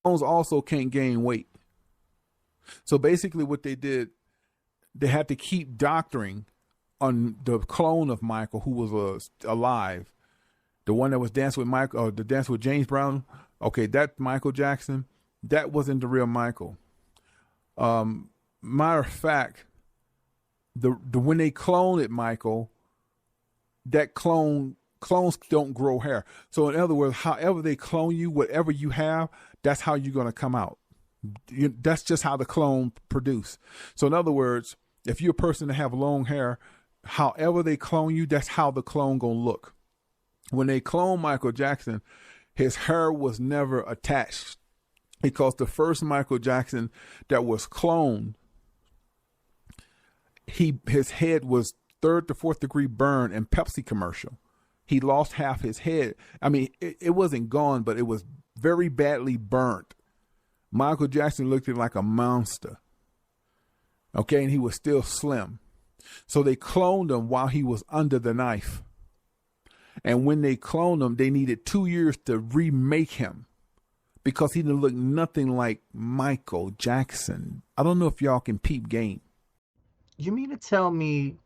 Clones also can't gain weight. So basically, what they did, they had to keep doctoring on the clone of Michael who was alive, the one that was dancing with Michael, the dance with James Brown. Okay, that Michael Jackson, that wasn't the real Michael. Matter of fact, the when they cloned it, Michael, that clones don't grow hair. So in other words, however they clone you, whatever you have, that's how you're gonna come out. That's just how the clone produce. So in other words, if you're a person that have long hair, however they clone you, that's how the clone gonna look. When they cloned Michael Jackson, his hair was never attached because the first Michael Jackson that was cloned, his head was third to fourth degree burn in Pepsi commercial. He lost half his head. I mean, it wasn't gone, but it was very badly burnt. Michael Jackson looked like a monster. Okay, and he was still slim. So they cloned him while he was under the knife. And when they cloned him, they needed 2 years to remake him because he didn't look nothing like Michael Jackson. I don't know if y'all can peep game. You mean to tell me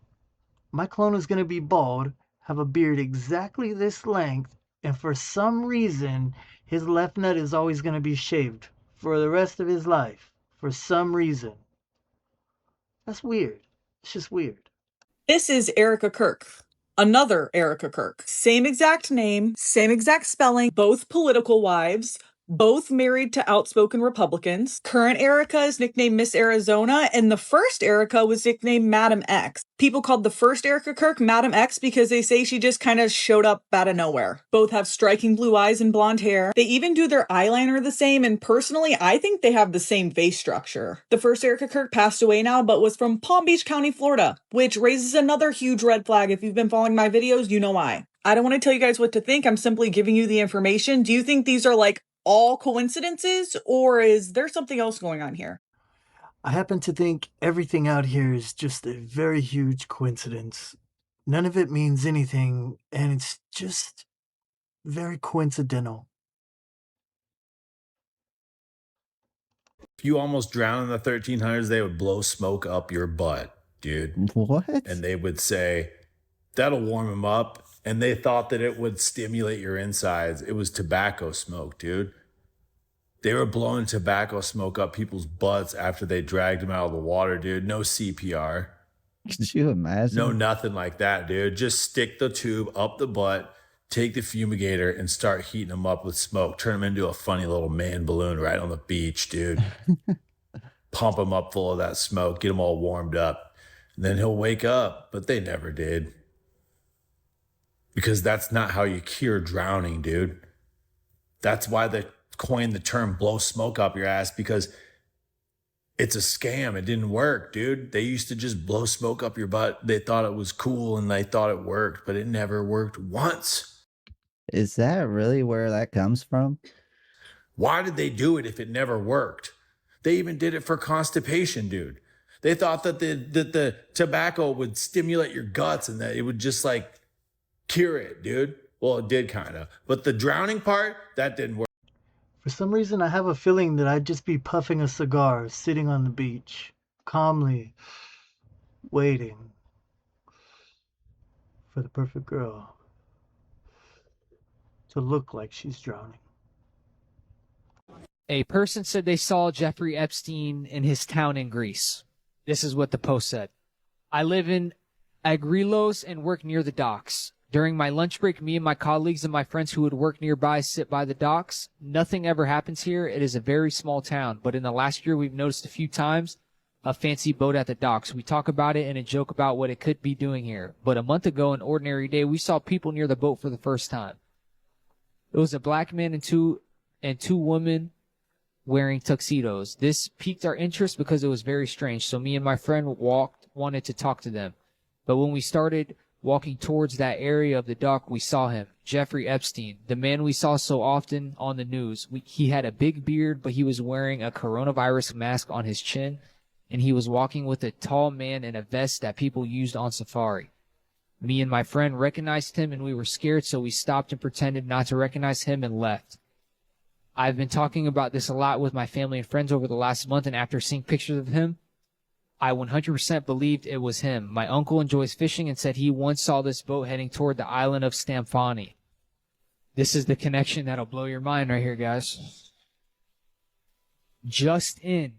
my clone is going to be bald, have a beard exactly this length, and for some reason his left nut is always going to be shaved for the rest of his life? For some reason. That's weird. It's just weird. This is Erica Kirk. Another Erica Kirk. Same exact name, same exact spelling, both political wives, both married to outspoken Republicans. Current Erica is nicknamed Miss Arizona, and the first Erica was nicknamed Madam X. People called the first Erica Kirk Madam X because they say she just kind of showed up out of nowhere. Both have striking blue eyes and blonde hair. They even do their eyeliner the same, and personally, I think they have the same face structure. The first Erica Kirk passed away now, but was from Palm Beach County, Florida, which raises another huge red flag. If you've been following my videos, you know why. I don't want to tell you guys what to think. I'm simply giving you the information. Do you think these are like all coincidences, or is there something else going on here? I happen to think everything out here is just a very huge coincidence. None of it means anything, and it's just very coincidental. If you almost drown in the 1300s, they would blow smoke up your butt, dude. What? And they would say, that'll warm him up. And they thought that it would stimulate your insides. It was tobacco smoke, dude. They were blowing tobacco smoke up people's butts after they dragged them out of the water, dude. No CPR. Could you imagine? No, nothing like that, dude. Just stick the tube up the butt, take the fumigator, and start heating them up with smoke. Turn them into a funny little man balloon right on the beach, dude. Pump them up full of that smoke, get them all warmed up. And then he'll wake up, but they never did. Because that's not how you cure drowning, dude. That's why they coined the term blow smoke up your ass, because it's a scam. It didn't work, dude. They used to just blow smoke up your butt. They thought it was cool and they thought it worked, but it never worked once. Is that really where that comes from? Why did they do it if it never worked? They even did it for constipation, dude. They thought that the tobacco would stimulate your guts and that it would just like cure it, dude. Well, it did kind of. But the drowning part, that didn't work. For some reason, I have a feeling that I'd just be puffing a cigar, sitting on the beach, calmly waiting for the perfect girl to look like she's drowning. A person said they saw Jeffrey Epstein in his town in Greece. This is what the post said. I live in Agrilos and work near the docks. During my lunch break, me and my colleagues and my friends who would work nearby sit by the docks. Nothing ever happens here. It is a very small town, but in the last year, we've noticed a few times a fancy boat at the docks. We talk about it and a joke about what it could be doing here. But a month ago, an ordinary day, we saw people near the boat for the first time. It was a black man and two women wearing tuxedos. This piqued our interest because it was very strange. So me and my friend wanted to talk to them. But when we started walking towards that area of the dock, we saw him, Jeffrey Epstein, the man we saw so often on the news. He had a big beard, but he was wearing a coronavirus mask on his chin, and he was walking with a tall man in a vest that people used on safari. Me and my friend recognized him, and we were scared, so we stopped and pretended not to recognize him and left. I've been talking about this a lot with my family and friends over the last month, and after seeing pictures of him, I 100% believed it was him. My uncle enjoys fishing and said he once saw this boat heading toward the island of Stamfani. This is the connection that'll blow your mind right here, guys. Just in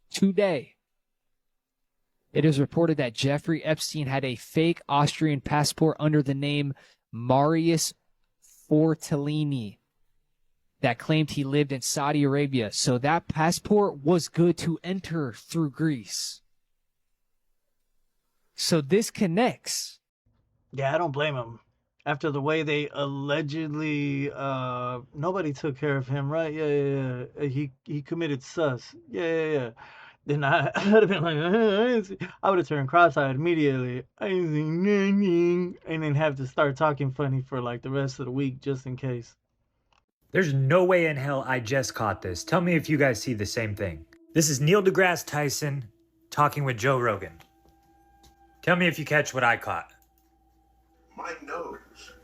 today, it is reported that Jeffrey Epstein had a fake Austrian passport under the name Marius Fortellini that claimed he lived in Saudi Arabia. So that passport was good to enter through Greece. So this connects. Yeah, I don't blame him. After the way they allegedly, nobody took care of him, right? Yeah. He committed sus. Yeah. Then I'd have been like, I would have turned cross-eyed immediately. I ain't seen nothing. And then have to start talking funny for like the rest of the week just in case. There's no way in hell I just caught this. Tell me if you guys see the same thing. This is Neil deGrasse Tyson talking with Joe Rogan. Tell me if you catch what I caught. My nose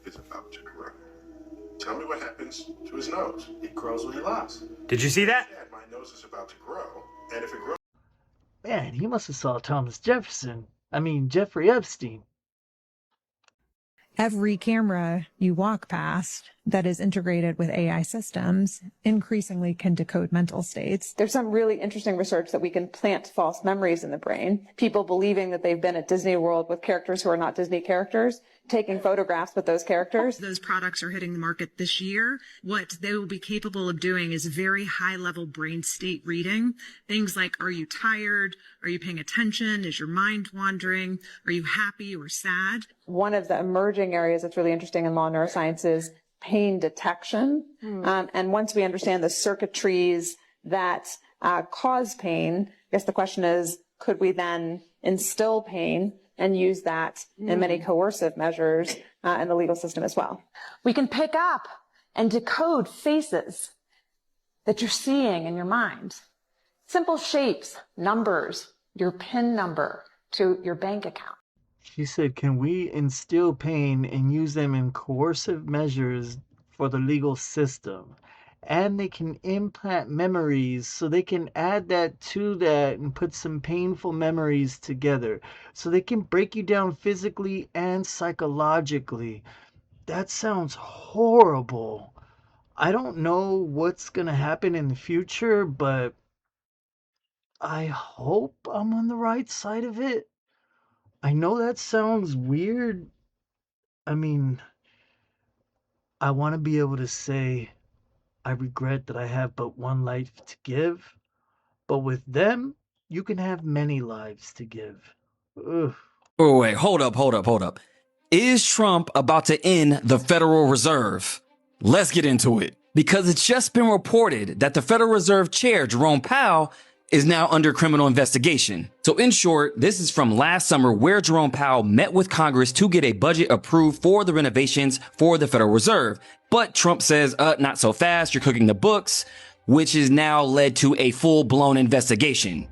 is about to grow. Tell me what happens to his nose. It grows when he laughs. Did you see that? Dad, my nose is about to grow, and if it grows... Man, he must have saw Jeffrey Epstein. Every camera you walk past that is integrated with AI systems increasingly can decode mental states. There's some really interesting research that we can plant false memories in the brain. People believing that they've been at Disney World with characters who are not Disney characters, taking photographs with those characters. Those products are hitting the market this year. What they will be capable of doing is very high-level brain state reading. Things like, are you tired? Are you paying attention? Is your mind wandering? Are you happy or sad? One of the emerging areas that's really interesting in law neuroscience is pain detection. And once we understand the circuitries that cause pain, I guess the question is, could we then instill pain and use that in many coercive measures in the legal system as well? We can pick up and decode faces that you're seeing in your mind. Simple shapes, numbers, your PIN number to your bank account. She said, can we instill pain and use them in coercive measures for the legal system? And they can implant memories, so they can add that to that and put some painful memories together. So they can break you down physically and psychologically. That sounds horrible. I don't know what's going to happen in the future, but I hope I'm on the right side of it. I know that sounds weird. I mean, I want to be able to say, I regret that I have but one life to give. But with them, you can have many lives to give. Ugh. Oh, wait, hold up. Is Trump about to end the Federal Reserve? Let's get into it. Because it's just been reported that the Federal Reserve Chair, Jerome Powell, is now under criminal investigation. So in short, this is from last summer where Jerome Powell met with Congress to get a budget approved for the renovations for the Federal Reserve. But Trump says, not so fast, you're cooking the books, which has now led to a full-blown investigation.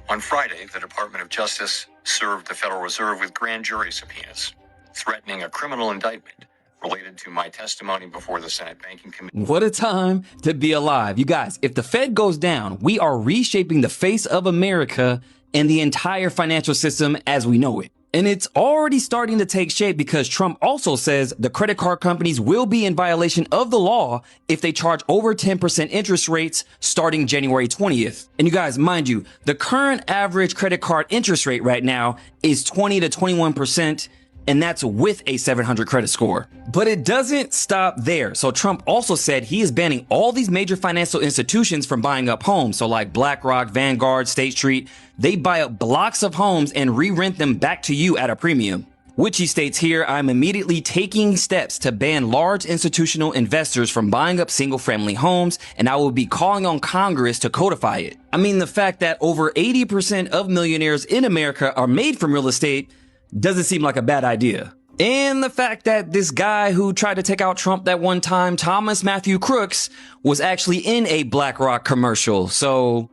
On Friday, the Department of Justice served the Federal Reserve with grand jury subpoenas, threatening a criminal indictment related to my testimony before the Senate Banking Committee. What a time to be alive. You guys, if the Fed goes down, we are reshaping the face of America and the entire financial system as we know it. And it's already starting to take shape because Trump also says the credit card companies will be in violation of the law if they charge over 10% interest rates starting January 20th. And you guys, mind you, the current average credit card interest rate right now is 20 to 21%. And that's with a 700 credit score. But it doesn't stop there. So Trump also said he is banning all these major financial institutions from buying up homes. So like BlackRock, Vanguard, State Street, they buy up blocks of homes and re-rent them back to you at a premium. Which he states here, I'm immediately taking steps to ban large institutional investors from buying up single family homes, and I will be calling on Congress to codify it. I mean, the fact that over 80% of millionaires in America are made from real estate doesn't seem like a bad idea. And the fact that this guy who tried to take out Trump that one time, Thomas Matthew Crooks, was actually in a BlackRock commercial. So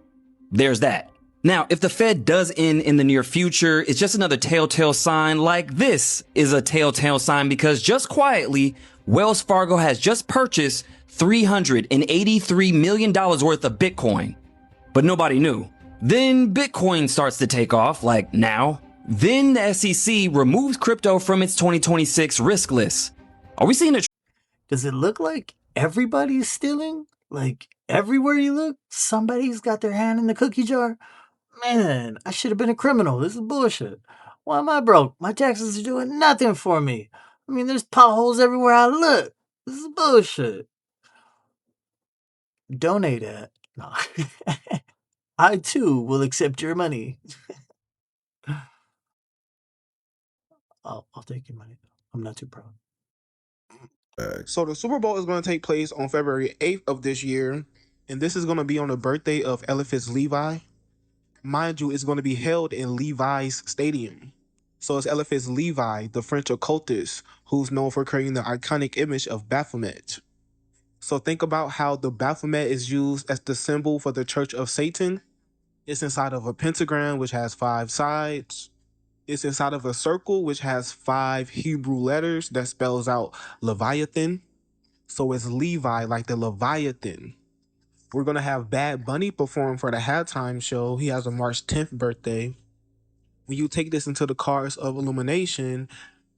there's that. Now, if the Fed does end in the near future, it's just another telltale sign like this is a telltale sign because just quietly, Wells Fargo has just purchased $383 million worth of Bitcoin. But nobody knew. Then Bitcoin starts to take off, like now. Then the SEC removes crypto from its 2026 risk list. Are we seeing a... Does it look like everybody's stealing? Like everywhere you look, somebody's got their hand in the cookie jar? Man, I should have been a criminal. This is bullshit. Why am I broke? My taxes are doing nothing for me. I mean, there's potholes everywhere I look. This is bullshit. Donate at. No. I too will accept your money. I'll take your money. I'm not too proud. So the Super Bowl is going to take place on February 8th of this year, and this is going to be on the birthday of Eliphas Levi. Mind you, it's going to be held in Levi's Stadium. So it's Eliphas Levi, the French occultist, who's known for creating the iconic image of Baphomet. So think about how the Baphomet is used as the symbol for the Church of Satan. It's inside of a pentagram, which has 5 sides. It's inside of a circle, which has 5 Hebrew letters that spells out Leviathan. So it's Levi, like the Leviathan. We're going to have Bad Bunny perform for the halftime show. He has a March 10th birthday. When you take this into the cards of illumination,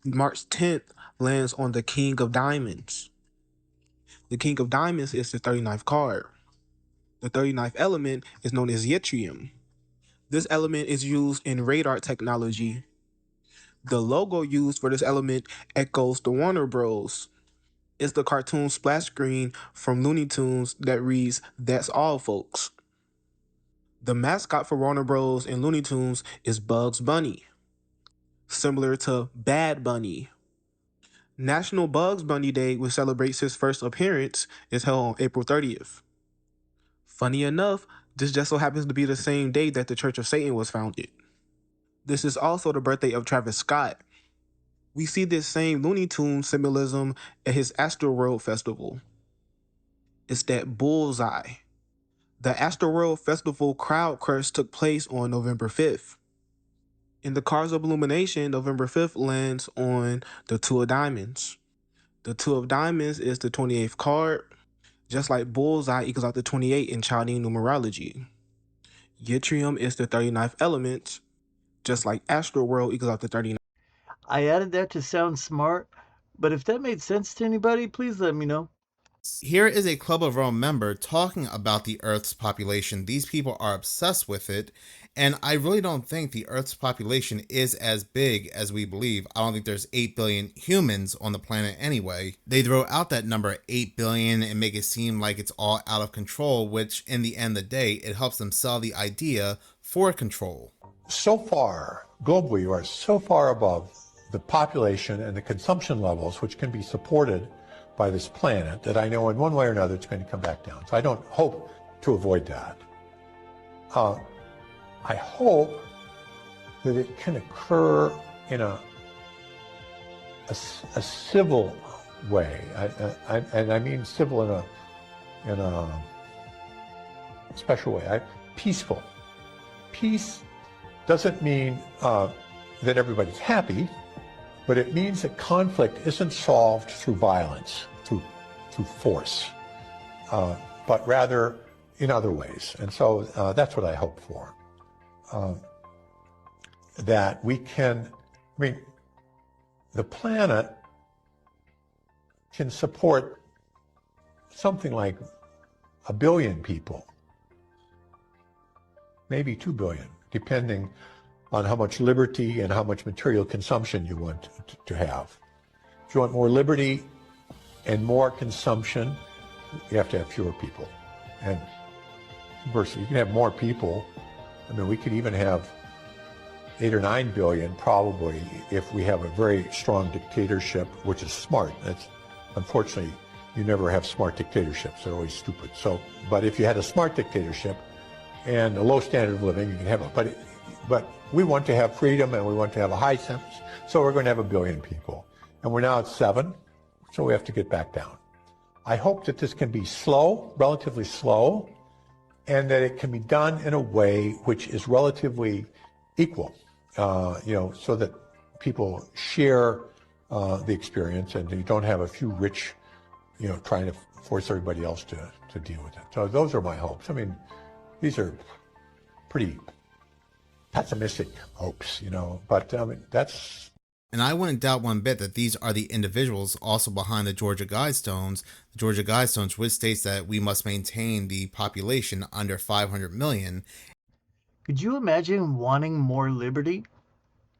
March 10th lands on the King of Diamonds. The King of Diamonds is the 39th card. The 39th element is known as yttrium. This element is used in radar technology. The logo used for this element echoes the Warner Bros. It's the cartoon splash screen from Looney Tunes that reads, "That's all, folks." The mascot for Warner Bros. And Looney Tunes is Bugs Bunny, similar to Bad Bunny. National Bugs Bunny Day, which celebrates his first appearance, is held on April 30th. Funny enough, this just so happens to be the same day that the Church of Satan was founded. This is also the birthday of Travis Scott. We see this same Looney Tunes symbolism at his Astroworld Festival. It's that bullseye. The Astroworld Festival crowd crush took place on November 5th. In the cards of illumination, November 5th lands on the 2 of Diamonds. The 2 of Diamonds is the 28th card, just like bullseye equals out to 28 in Chaldean numerology. Yttrium is the 39th element, just like Astroworld equals out to 39. I added that to sound smart, but if that made sense to anybody, please let me know. Here is a Club of Rome member talking about the Earth's population. These people are obsessed with it, and I really don't think the Earth's population is as big as we believe. I don't think there's 8 billion humans on the planet anyway. They throw out that number 8 billion and make it seem like it's all out of control, which in the end of the day, it helps them sell the idea for control. So far, globally, we are so far above the population and the consumption levels which can be supported by this planet that I know in one way or another it's going to come back down. So I don't hope to avoid that. I hope that it can occur in a civil way, and I mean civil in a special way, peaceful. Peace doesn't mean that everybody's happy, but it means that conflict isn't solved through violence, through force, but rather in other ways. And so that's what I hope for. That we can, I mean, the planet can support something like 1 billion people, maybe 2 billion, depending on how much liberty and how much material consumption you want to have. If you want more liberty and more consumption, you have to have fewer people. And conversely, you can have more people. I mean, we could even have 8 or 9 billion probably if we have a very strong dictatorship, which is smart. That's, unfortunately, you never have smart dictatorships. They're always stupid. So, but if you had a smart dictatorship and a low standard of living, you can have it. But we want to have freedom and we want to have a high census, so we're going to have 1 billion people. And we're now at 7, so we have to get back down. I hope that this can be slow, relatively slow, and that it can be done in a way which is relatively equal, so that people share the experience and you don't have a few rich, trying to force everybody else to deal with it. So those are my hopes. I mean, these are pretty pessimistic hopes, you know, but I mean, that's... And I wouldn't doubt one bit that these are the individuals also behind the Georgia Guidestones. The Georgia Guidestones, which states that we must maintain the population under 500 million. Could you imagine wanting more liberty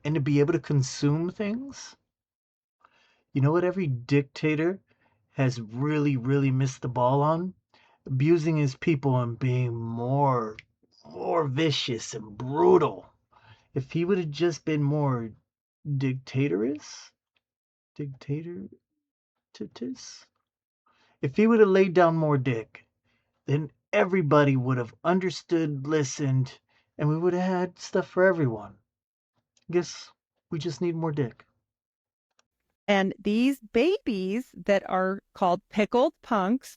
and to be able to consume things? You know what every dictator has really, really missed the ball on? Abusing his people and being more vicious and brutal. If he would have just been more dictatorous, if he would have laid down more dick, then everybody would have understood, listened, and we would have had stuff for everyone. I guess we just need more dick. And these babies that are called pickled punks,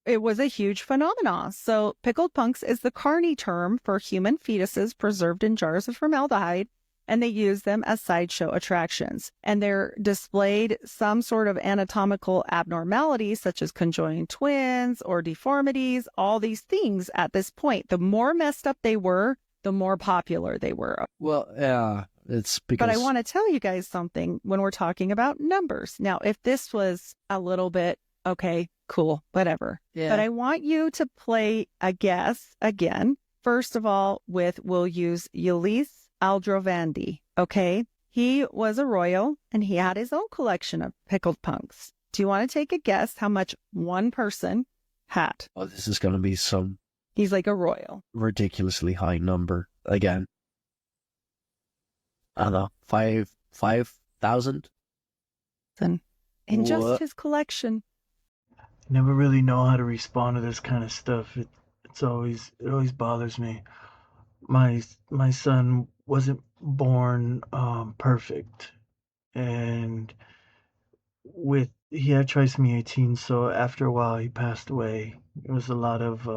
it was a huge phenomenon. So pickled punks is the Carney term for human fetuses preserved in jars of formaldehyde, and they use them as sideshow attractions. And they're displayed some sort of anatomical abnormalities, such as conjoined twins or deformities, all these things at this point. The more messed up they were, the more popular they were. Well, yeah, it's because... But I want to tell you guys something when we're talking about numbers. Now, if this was a little bit, okay, cool, whatever. Yeah. But I want you to play a guess again. First of all, we'll use Ulysses Aldrovandi, okay? He was a royal, and he had his own collection of pickled punks. Do you want to take a guess how much one person had? Oh, this is going to be some He's like a royal. ridiculously high number again. I don't know, 5,000? In just What? his collection. Never really know how to respond to this kind of stuff. It always bothers me. My son wasn't born perfect, and he had trisomy 18. So after a while, he passed away. It was a lot of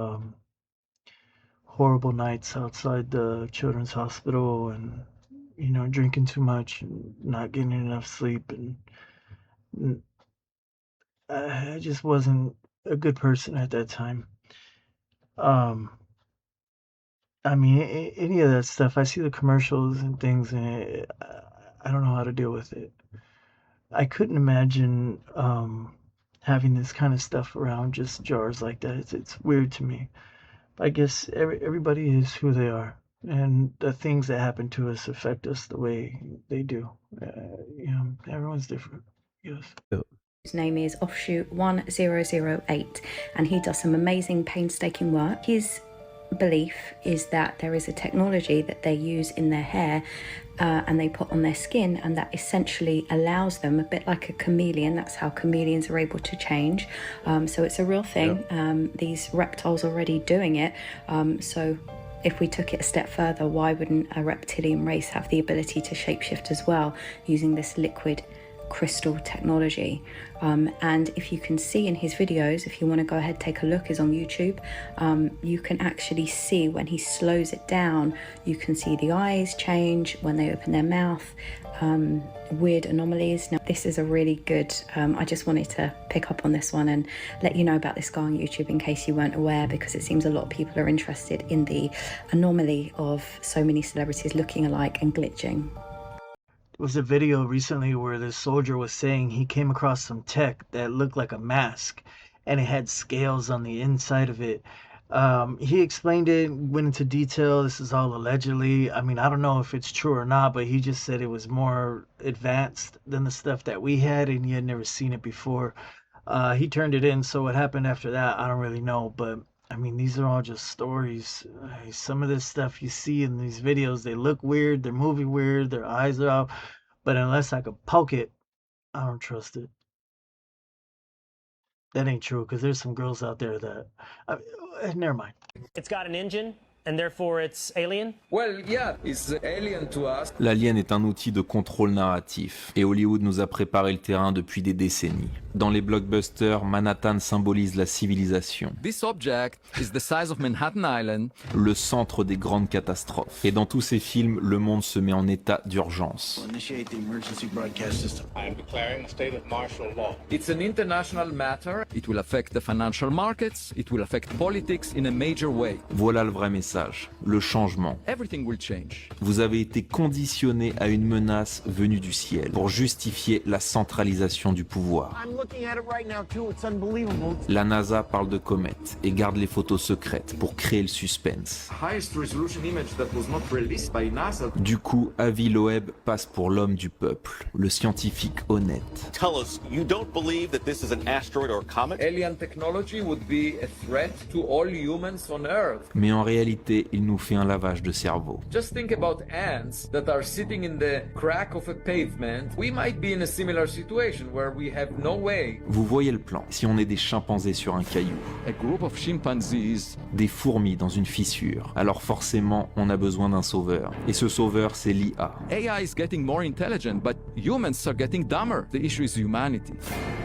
horrible nights outside the children's hospital, and drinking too much and not getting enough sleep, and I just wasn't a good person at that time. I mean, any of that stuff, I see the commercials and things, and I don't know how to deal with it. I couldn't imagine having this kind of stuff around, just jars like that. It's weird to me. I guess everybody is who they are, and the things that happen to us affect us the way they do. Everyone's different. Yes. His name is Offshoot 1008, and he does some amazing painstaking work. His belief is that there is a technology that they use in their hair and they put on their skin, and that essentially allows them, a bit like a chameleon, that's how chameleons are able to change. So it's a real thing. These reptiles are already doing it. So if we took it a step further, why wouldn't a reptilian race have the ability to shapeshift as well using this liquid crystal technology? And if you can see in his videos, if you want to go ahead, take a look, is on YouTube, you can actually see when he slows it down, you can see the eyes change when they open their mouth, weird anomalies. Now this is a really good, I just wanted to pick up on this one and let you know about this guy on YouTube in case you weren't aware, because it seems a lot of people are interested in the anomaly of so many celebrities looking alike and glitching. There was a video recently where this soldier was saying he came across some tech that looked like a mask, and it had scales on the inside of it. He explained it, went into detail. This is all allegedly. I mean, I don't know if it's true or not, but he just said it was more advanced than the stuff that we had, and he had never seen it before. He turned it in, so what happened after that, I don't really know, but I mean, these are all just stories. Some of this stuff you see in these videos, they look weird, they're moving weird, their eyes are out, but unless I could poke it, I don't trust it. That ain't true, because there's some girls out there that... never mind. It's got an engine, And therefore it's alien? Well, yeah, it's alien to us. L'alien est un outil de contrôle narratif, et Hollywood nous a préparé le terrain depuis des décennies. Dans les blockbusters, Manhattan symbolise la civilisation, This object is the size of Manhattan Island. le centre des grandes catastrophes. Et dans tous ces films, le monde se met en état d'urgence. Initiate the emergency broadcast system. I am declaring a state of martial law. It's an international matter. It will affect the financial markets. It will affect politics in a major way. Voilà le vrai message, le changement. Everything will change. Vous avez été conditionné à une menace venue du ciel pour justifier la centralisation du pouvoir. I'm looking at it right now too. It's unbelievable. La NASA parle de comètes et garde les photos secrètes pour créer le suspense. Highest resolution image that was not released by NASA. Du coup, Avi Loeb passe pour l'homme du peuple, le scientifique honnête. Tell us, you don't believe that this is an asteroid or comet? Alien technology would be a threat to all humans on Earth. Mais en réalité, il nous fait un lavage de cerveau. Just think about ants that are sitting in the crack of a pavement. We might be in a similar situation where we have no way. Vous voyez le plan. Si on est des chimpanzés sur un caillou, A group of chimpanzees. des fourmis dans une fissure, alors forcément, on a besoin d'un sauveur. Et ce sauveur, c'est l'IA. AI is getting more intelligent, but humans are getting dumber. The issue is humanity.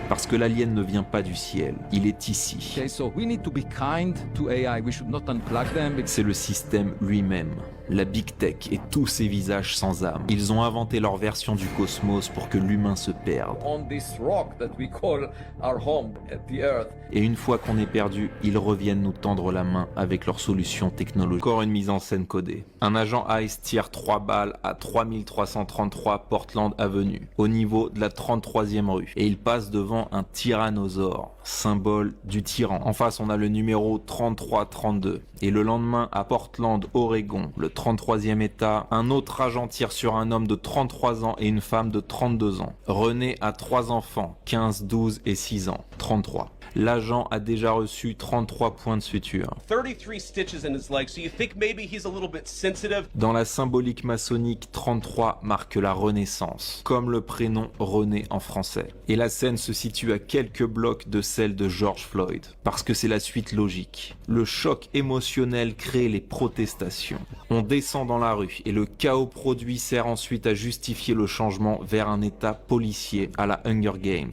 Parce que l'alien ne vient pas du ciel, il est ici. Okay, so we need to be kind to AI. We should not unplug them. C'est le système lui-même, la Big Tech et tous ces visages sans âme. Ils ont inventé leur version du cosmos pour que l'humain se perde. On this rock that we call our home at the Earth. Et une fois qu'on est perdu, ils reviennent nous tendre la main avec leur solution technologique. Encore une mise en scène codée. Un agent ICE tire 3 balles à 3333 Portland Avenue, au niveau de la 33e rue. Et il passe devant un tyrannosaure, symbole du tyran. En face, on a le numéro 3332. Et le lendemain, à Portland, Oregon, le 33e état, un autre agent tire sur un homme de 33 ans et une femme de 32 ans. René a 3 enfants, 15, 12 et 6 ans, 33. L'agent a déjà reçu 33 points de suture. 33 stitches in his leg, so you think maybe he's a little bit sensitive? Dans la symbolique maçonnique, 33 marque la renaissance, comme le prénom René en français. Et la scène se situe à quelques blocs de celle de George Floyd, parce que c'est la suite logique. Le choc émotionnel crée les protestations. On descend dans la rue et le chaos produit sert ensuite à justifier le changement vers un état policier à la Hunger Games.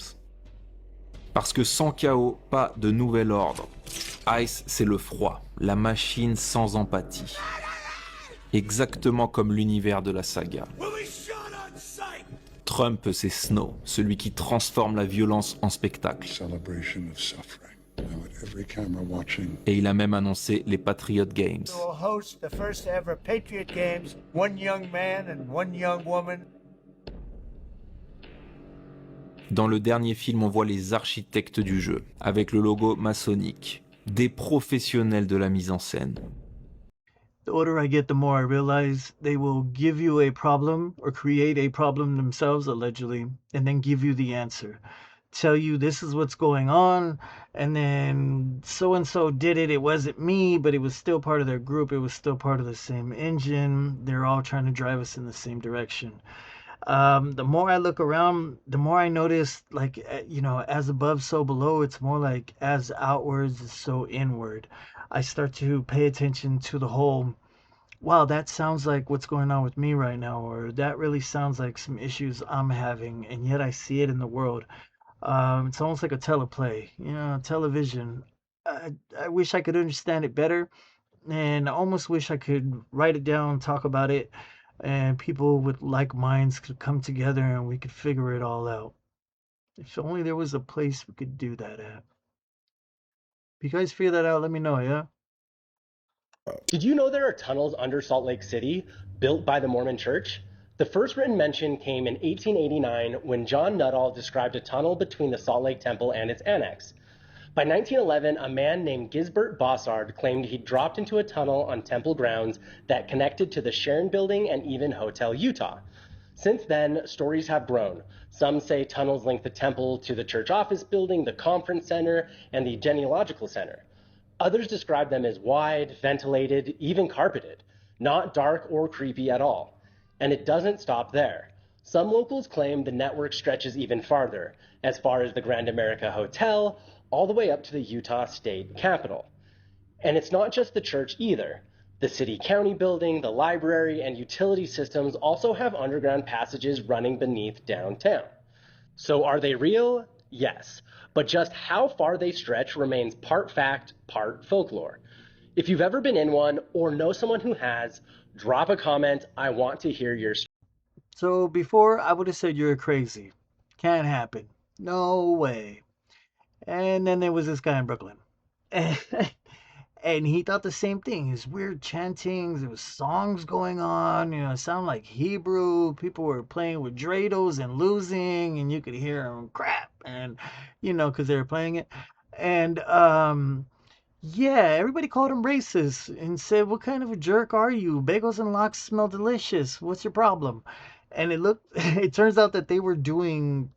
Parce que sans chaos, pas de nouvel ordre. ICE, c'est le froid, la machine sans empathie. Exactement comme l'univers de la saga. Trump, c'est Snow, celui qui transforme la violence en spectacle. Et il a même annoncé les Patriot Games. We'll host the first ever Patriot Games, one young man and one young woman. Dans le dernier film, on voit les architectes du jeu, avec le logo maçonnique, des professionnels de la mise en scène. The older I get, the more I realize they will give you a problem or create a problem themselves, allegedly, and then give you the answer. Tell you this is what's going on, and then so-and-so did it. It wasn't me, but it was still part of their group. It was still part of the same engine. They're all trying to drive us in the same direction. The more I look around, the more I notice, like, you know, as above, so below. It's more like as outwards, so inward. I start to pay attention to the whole, wow, that sounds like what's going on with me right now, or that really sounds like some issues I'm having, and yet I see it in the world. It's almost like a teleplay, you know, television. I wish I could understand it better, and I almost wish I could write it down, talk about it, and people with like minds could come together and we could figure it all out. If only there was a place we could do that at. If you guys figure that out, let me know, yeah? Did you know there are tunnels under Salt Lake City built by the Mormon Church? The first written mention came in 1889 when John Nuttall described a tunnel between the Salt Lake Temple and its annex. By 1911, a man named Gisbert Bossard claimed he'd dropped into a tunnel on temple grounds that connected to the Sharon Building and even Hotel Utah. Since then, stories have grown. Some say tunnels link the temple to the church office building, the conference center, and the genealogical center. Others describe them as wide, ventilated, even carpeted, not dark or creepy at all. And it doesn't stop there. Some locals claim the network stretches even farther, as far as the Grand America Hotel, all the way up to the Utah State Capitol. And it's not just the church either. The city-county building, the library, and utility systems also have underground passages running beneath downtown. So are they real? Yes. But just how far they stretch remains part fact, part folklore. If you've ever been in one or know someone who has, drop a comment. I want to hear your story. So before, I would have said you're crazy. Can't happen. No way. And then there was this guy in Brooklyn. And he thought the same thing. His weird chantings, there was songs going on, it sounded like Hebrew. People were playing with dreidels and losing, and you could hear them crap, and because they were playing it. And yeah, everybody called him racist and said, "What kind of a jerk are you? Bagels and lox smell delicious. What's your problem?" And it turns out that they were digging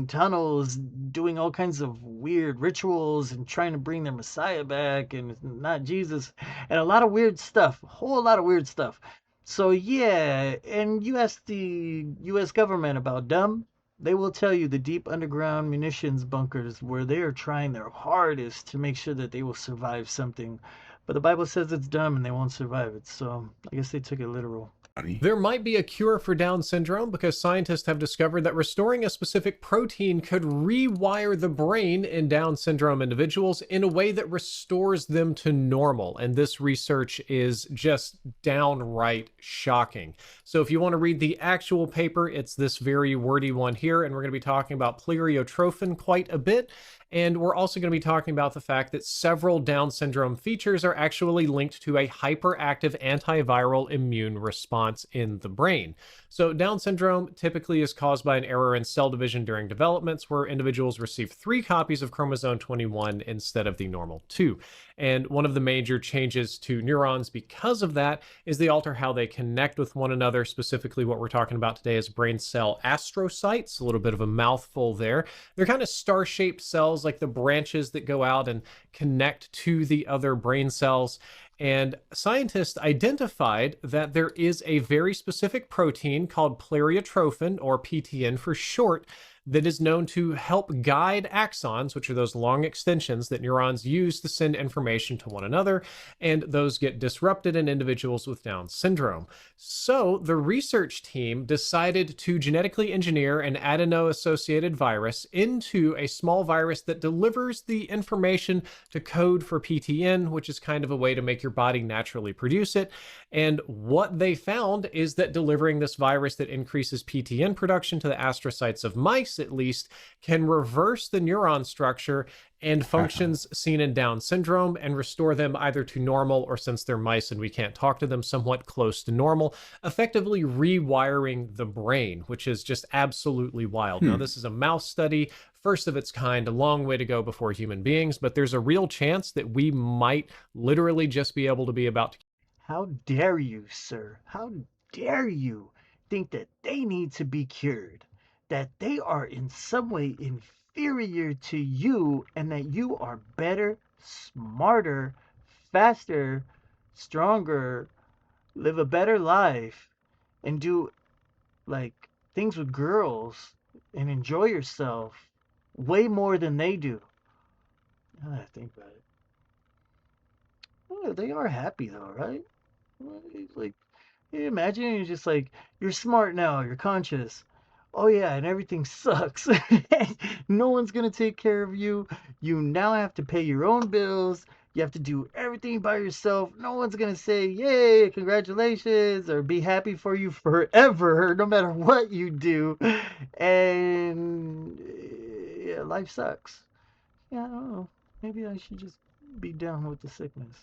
tunnels, doing all kinds of weird rituals and trying to bring their Messiah back, and not Jesus, and a lot of weird stuff, a whole lot of weird stuff. So yeah, and you ask the U.S. government about dumb, they will tell you the deep underground munitions bunkers where they are trying their hardest to make sure that they will survive something. But the Bible says it's dumb and they won't survive it, so I guess they took it literal. There might be a cure for Down syndrome because scientists have discovered that restoring a specific protein could rewire the brain in Down syndrome individuals in a way that restores them to normal. And this research is just downright shocking. So if you want to read the actual paper, it's this very wordy one here, and we're going to be talking about pleiotrophine quite a bit. And we're also going to be talking about the fact that several Down syndrome features are actually linked to a hyperactive antiviral immune response in the brain. So Down syndrome typically is caused by an error in cell division during developments where individuals receive 3 copies of chromosome 21 instead of the normal 2. And one of the major changes to neurons because of that is they alter how they connect with one another. Specifically, what we're talking about today is brain cell astrocytes, a little bit of a mouthful there. They're kind of star-shaped cells, like the branches that go out and connect to the other brain cells. And scientists identified that there is a very specific protein called pleiotrophine, or PTN for short, that is known to help guide axons, which are those long extensions that neurons use to send information to one another, and those get disrupted in individuals with Down syndrome. So the research team decided to genetically engineer an adeno-associated virus into a small virus that delivers the information to code for PTN, which is kind of a way to make your body naturally produce it. And what they found is that delivering this virus that increases PTN production to the astrocytes of mice, at least, can reverse the neuron structure and functions seen in Down syndrome and restore them either to normal, or since they're mice and we can't talk to them, somewhat close to normal, effectively rewiring the brain, which is just absolutely wild. Now, this is a mouse study, first of its kind, a long way to go before human beings, but there's a real chance that we might literally just be able to be about to. How dare you, sir? How dare you think that they need to be cured? That they are in some way inferior to you, and that you are better, smarter, faster, stronger, live a better life, and do like things with girls and enjoy yourself way more than they do. Now that I think about it. Oh, they are happy though, right? Like, imagine you're just like, you're smart now, you're conscious. Oh yeah, and everything sucks. No one's gonna take care of you. You now have to pay your own bills. You have to do everything by yourself. No one's gonna say, yay, congratulations, or be happy for you forever, no matter what you do. And yeah, life sucks. Yeah, I don't know. Maybe I should just be down with the sickness.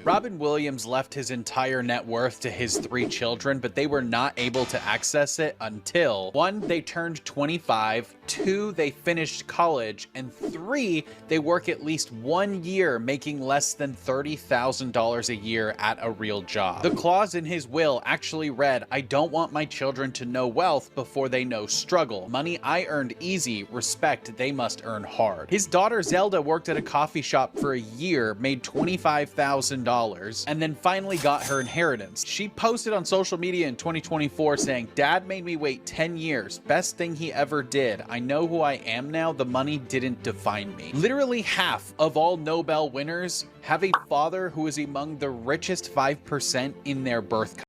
Robin Williams left his entire net worth to his 3 children, but they were not able to access it until 1, they turned 25, 2, they finished college, and 3, they work at least 1 year making less than $30,000 a year at a real job. The clause in his will actually read, "I don't want my children to know wealth before they know struggle. Money I earned easy, respect they must earn hard." His daughter Zelda worked at a coffee shop for a year, made $25,000 $1,000 and then finally got her inheritance. She posted on social media in 2024 saying, "Dad made me wait 10 years. Best thing he ever did. I know who I am now. The money didn't define me." Literally half of all Nobel winners have a father who is among the richest 5% in their birth country.